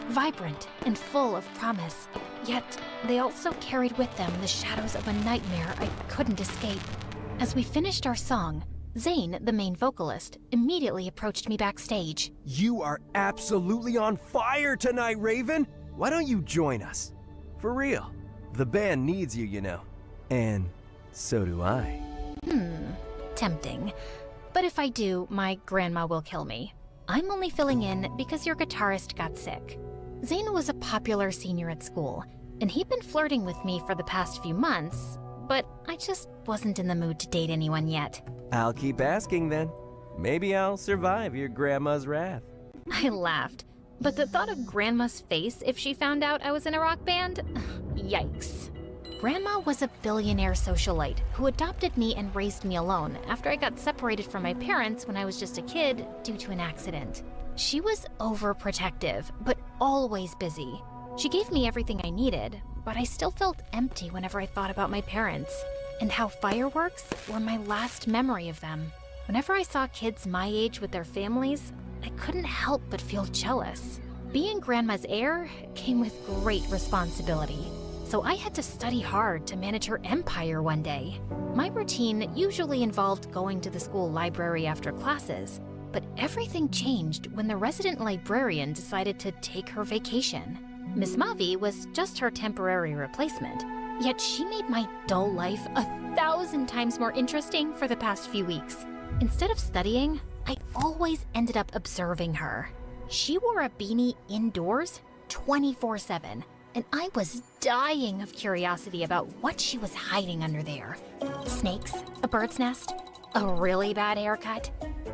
vibrant and full of promise. Yet, they also carried with them the shadows of a nightmare I couldn't escape. As we finished our song, Zane, the main vocalist, immediately approached me backstage. You are absolutely on fire tonight, Raven! Why don't you join us? For real. The band needs you, you know. And so do I. Tempting. But if I do, my grandma will kill me. I'm only filling in because your guitarist got sick. Zane was a popular senior at school, and he'd been flirting with me for the past few months, but I just wasn't in the mood to date anyone yet. I'll keep asking then. Maybe I'll survive your grandma's wrath. I laughed, but the thought of Grandma's face if she found out I was in a rock band? Yikes. Grandma was a billionaire socialite who adopted me and raised me alone after I got separated from my parents when I was just a kid due to an accident. She was overprotective, but always busy. She gave me everything I needed, but I still felt empty whenever I thought about my parents, and how fireworks were my last memory of them. Whenever I saw kids my age with their families, I couldn't help but feel jealous. Being Grandma's heir came with great responsibility, so I had to study hard to manage her empire one day. My routine usually involved going to the school library after classes, but everything changed when the resident librarian decided to take her vacation. Miss Mavi was just her temporary replacement, yet she made my dull life 1,000 times more interesting for the past few weeks. Instead of studying, I always ended up observing her. She wore a beanie indoors 24/7, and I was dying of curiosity about what she was hiding under there. Snakes? A bird's nest? A really bad haircut?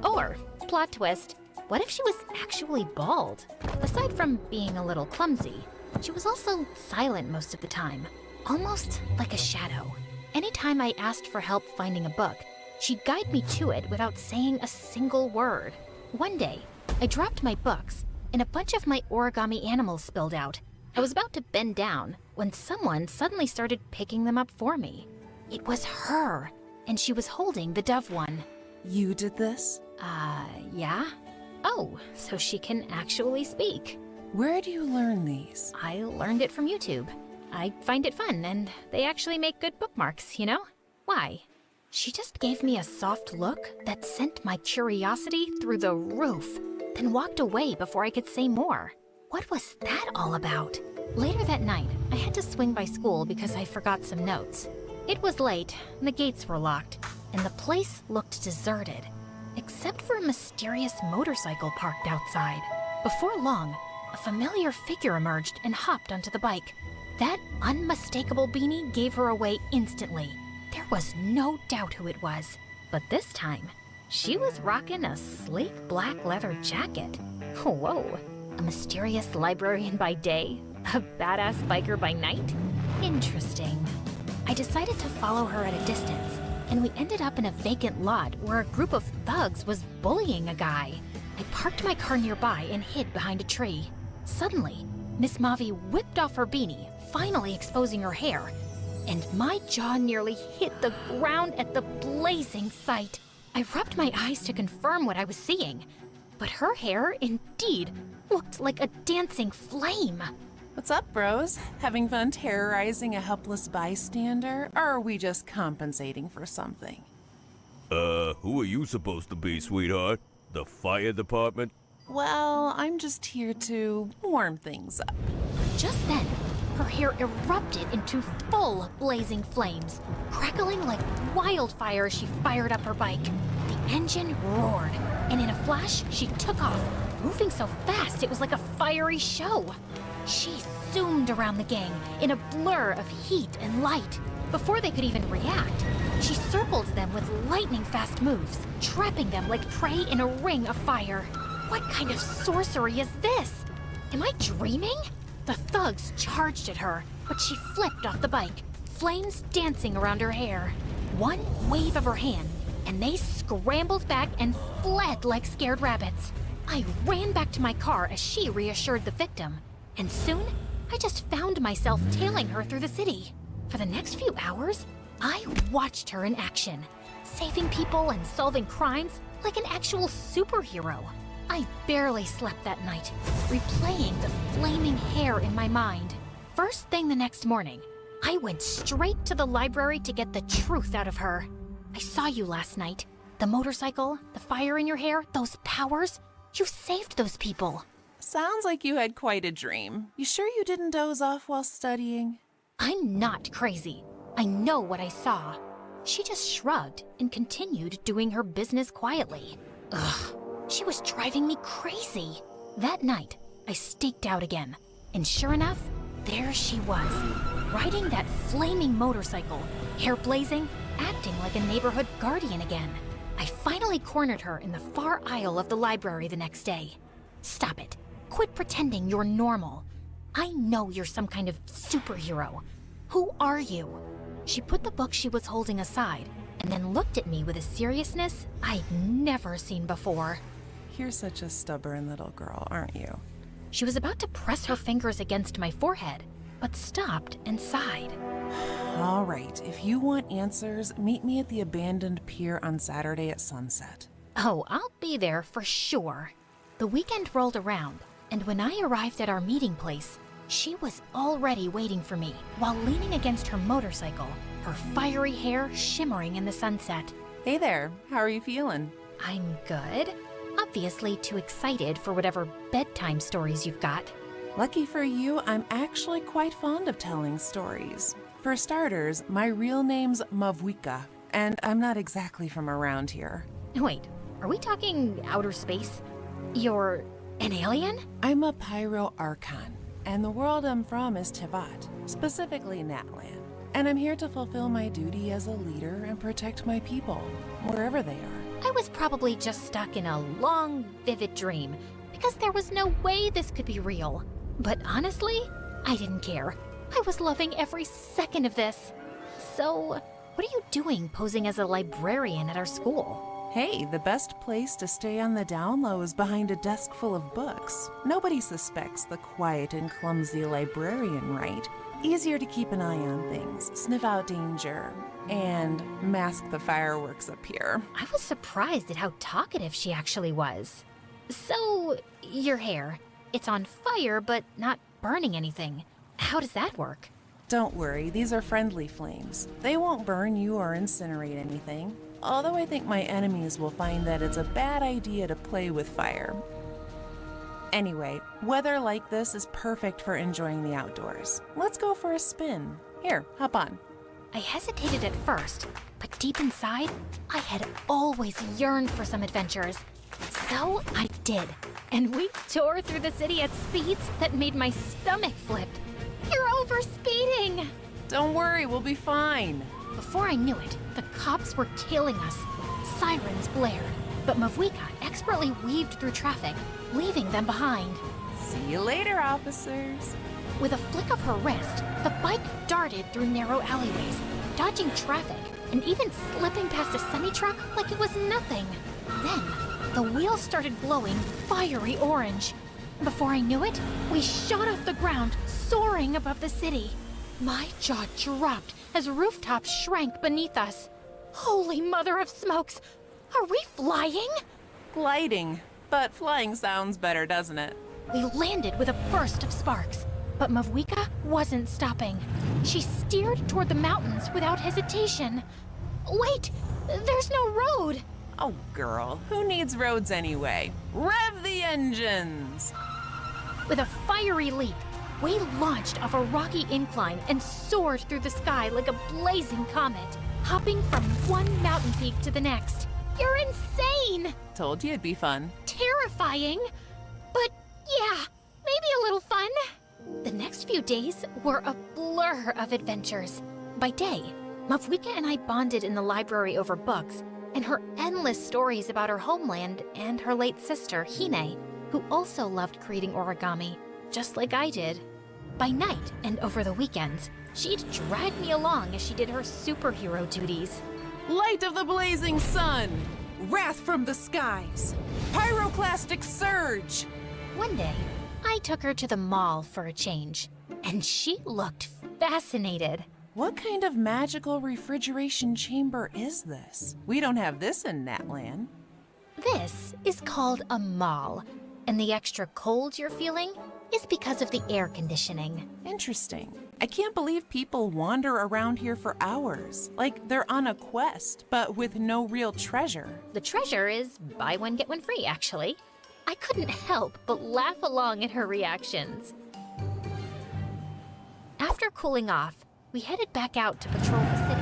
Or, plot twist, what if she was actually bald? Aside from being a little clumsy, she was also silent most of the time, almost like a shadow. Anytime I asked for help finding a book, she'd guide me to it without saying a single word. One day, I dropped my books, and a bunch of my origami animals spilled out. I was about to bend down when someone suddenly started picking them up for me. It was her, and she was holding the dove one. You did this? Yeah? Oh, so she can actually speak. Where do you learn these? I learned it from YouTube. I find it fun, and they actually make good bookmarks, you know? Why? She just gave me a soft look that sent my curiosity through the roof, then walked away before I could say more. What was that all about? Later that night, I had to swing by school because I forgot some notes. It was late, the gates were locked, and the place looked deserted, except for a mysterious motorcycle parked outside. Before long, a familiar figure emerged and hopped onto the bike. That unmistakable beanie gave her away instantly. There was no doubt who it was, but this time, she was rocking a sleek black leather jacket. Whoa, a mysterious librarian by day, a badass biker by night? Interesting. I decided to follow her at a distance, and we ended up in a vacant lot where a group of thugs was bullying a guy. I parked my car nearby and hid behind a tree. Suddenly, Miss Mavi whipped off her beanie, finally exposing her hair, and my jaw nearly hit the ground at the blazing sight. I rubbed my eyes to confirm what I was seeing, but her hair indeed looked like a dancing flame. What's up, bros? Having fun terrorizing a helpless bystander, or are we just compensating for something? Who are you supposed to be, sweetheart? The fire department? Well, I'm just here to warm things up. Just then, her hair erupted into full blazing flames, crackling like wildfire as she fired up her bike. The engine roared, and in a flash, she took off, moving so fast it was like a fiery show. She zoomed around the gang in a blur of heat and light. Before they could even react, she circled them with lightning-fast moves, trapping them like prey in a ring of fire. What kind of sorcery is this? Am I dreaming? The thugs charged at her, but she flipped off the bike, flames dancing around her hair. One wave of her hand, and they scrambled back and fled like scared rabbits. I ran back to my car as she reassured the victim, and soon I just found myself tailing her through the city. For the next few hours, I watched her in action, saving people and solving crimes like an actual superhero. I barely slept that night, replaying the flaming hair in my mind. First thing the next morning, I went straight to the library to get the truth out of her. I saw you last night. The motorcycle, the fire in your hair, those powers. You saved those people. Sounds like you had quite a dream. You sure you didn't doze off while studying? I'm not crazy. I know what I saw. She just shrugged and continued doing her business quietly. Ugh, she was driving me crazy. That night, I staked out again. And sure enough, there she was, riding that flaming motorcycle, hair blazing, acting like a neighborhood guardian again. I finally cornered her in the far aisle of the library the next day. Stop it. Quit pretending you're normal. I know you're some kind of superhero. Who are you? She put the book she was holding aside and then looked at me with a seriousness I'd never seen before. You're such a stubborn little girl, aren't you? She was about to press her fingers against my forehead, but stopped and sighed. All right, if you want answers, meet me at the abandoned pier on Saturday at sunset. Oh, I'll be there for sure. The weekend rolled around, and when I arrived at our meeting place, she was already waiting for me while leaning against her motorcycle, her fiery hair shimmering in the sunset. Hey there, how are you feeling? I'm good. Obviously too excited for whatever bedtime stories you've got. Lucky for you, I'm actually quite fond of telling stories. For starters, my real name's Mavwika, and I'm not exactly from around here. Wait, are we talking outer space? You're an alien? I'm a Pyro Archon, and the world I'm from is Tevat, specifically Natlan. And I'm here to fulfill my duty as a leader and protect my people, wherever they are. I was probably just stuck in a long, vivid dream, because there was no way this could be real. But honestly, I didn't care. I was loving every second of this. So, what are you doing posing as a librarian at our school? Hey, the best place to stay on the down low is behind a desk full of books. Nobody suspects the quiet and clumsy librarian, right? Easier to keep an eye on things, sniff out danger, and mask the fireworks up here. I was surprised at how talkative she actually was. So, your hair. It's on fire, but not burning anything. How does that work? Don't worry, these are friendly flames. They won't burn you or incinerate anything. Although I think my enemies will find that it's a bad idea to play with fire. Anyway, weather like this is perfect for enjoying the outdoors. Let's go for a spin. Here, hop on. I hesitated at first, but deep inside, I had always yearned for some adventures. So I did, and we tore through the city at speeds that made my stomach flip. You're overspeeding! Don't worry, we'll be fine. Before I knew it, the cops were tailing us. Sirens blared, but Mavwika expertly weaved through traffic, leaving them behind. See you later, officers. With a flick of her wrist, the bike darted through narrow alleyways, dodging traffic and even slipping past a semi-truck like it was nothing. Then, the wheels started glowing fiery orange. Before I knew it, we shot off the ground, soaring above the city. My jaw dropped as rooftops shrank beneath us. Holy mother of smokes! Are we flying? Gliding. But flying sounds better, doesn't it? We landed with a burst of sparks, but Mavwika wasn't stopping. She steered toward the mountains without hesitation. Wait! There's no road! Oh, girl, who needs roads anyway? Rev the engines! With a fiery leap, we launched off a rocky incline and soared through the sky like a blazing comet, hopping from one mountain peak to the next. You're insane! Told you it'd be fun. Terrifying, but yeah, maybe a little fun. The next few days were a blur of adventures. By day, Mavwika and I bonded in the library over books and her endless stories about her homeland and her late sister, Hine, who also loved creating origami, just like I did. By night and over the weekends, she'd drag me along as she did her superhero duties. Light of the blazing sun! Wrath from the skies! Pyroclastic surge! One day, I took her to the mall for a change, and she looked fascinated. What kind of magical refrigeration chamber is this? We don't have this in Natlan. This is called a mall. And the extra cold you're feeling is because of the air conditioning. Interesting. I can't believe people wander around here for hours, like they're on a quest, but with no real treasure. The treasure is buy one, get one free, actually. I couldn't help but laugh along at her reactions. After cooling off, we headed back out to patrol the city.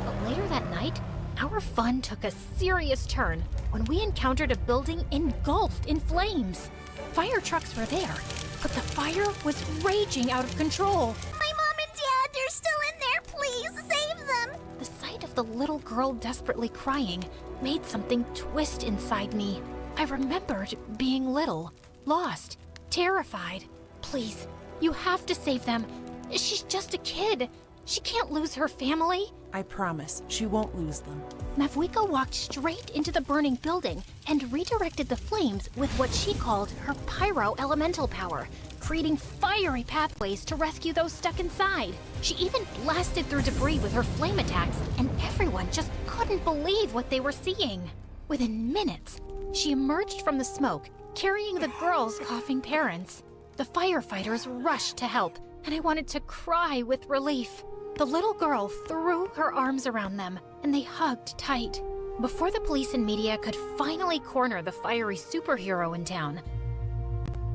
But later that night, our fun took a serious turn when we encountered a building engulfed in flames. Fire trucks were there, but the fire was raging out of control. My mom and dad, they're still in there. Please save them. The sight of the little girl desperately crying made something twist inside me. I remembered being little, lost, terrified. Please, you have to save them. She's just a kid. She can't lose her family. I promise, she won't lose them. Mavuika walked straight into the burning building and redirected the flames with what she called her pyro elemental power, creating fiery pathways to rescue those stuck inside. She even blasted through debris with her flame attacks, and everyone just couldn't believe what they were seeing. Within minutes, she emerged from the smoke, carrying the girls' coughing parents. The firefighters rushed to help, and I wanted to cry with relief. The little girl threw her arms around them, and they hugged tight. Before the police and media could finally corner the fiery superhero in town,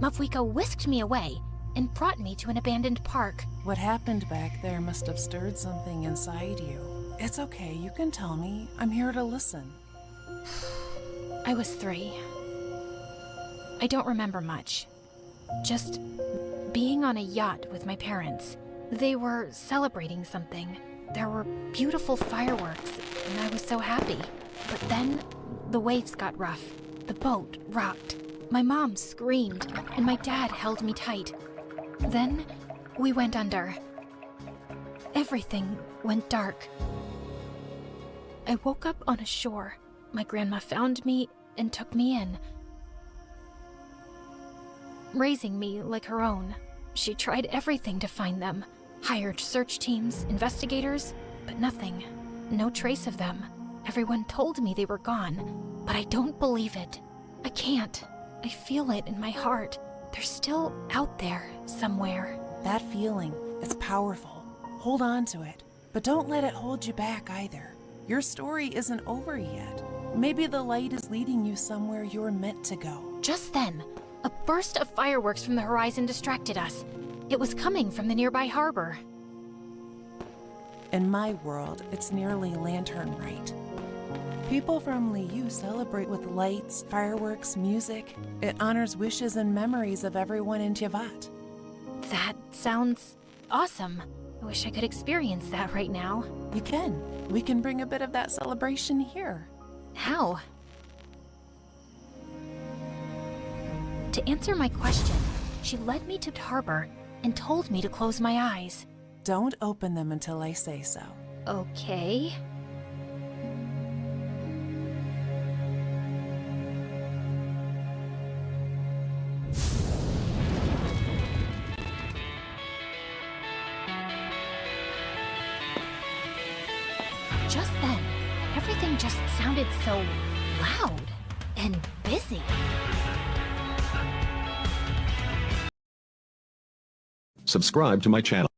Mavuika whisked me away and brought me to an abandoned park. What happened back there must have stirred something inside you. It's okay, you can tell me. I'm here to listen. I was 3. I don't remember much. Just being on a yacht with my parents. They were celebrating something. There were beautiful fireworks, and I was so happy. But then, the waves got rough. The boat rocked. My mom screamed, and my dad held me tight. Then, we went under. Everything went dark. I woke up on a shore. My grandma found me and took me in, raising me like her own. She tried everything to find them. Hired search teams, investigators, but nothing. No trace of them. Everyone told me they were gone, but I don't believe it. I can't. I feel it in my heart. They're still out there somewhere. That feeling, it's powerful. Hold on to it, but don't let it hold you back either. Your story isn't over yet. Maybe the light is leading you somewhere you're meant to go. Just then, a burst of fireworks from the horizon distracted us. It was coming from the nearby harbor. In my world, it's nearly lantern night. People from Liu celebrate with lights, fireworks, music. It honors wishes and memories of everyone in Teyvat. That sounds awesome. I wish I could experience that right now. You can. We can bring a bit of that celebration here. How? To answer my question, she led me to the harbor and told me to close my eyes. Don't open them until I say so. Okay. Just then, everything just sounded so loud and busy. Subscribe to my channel.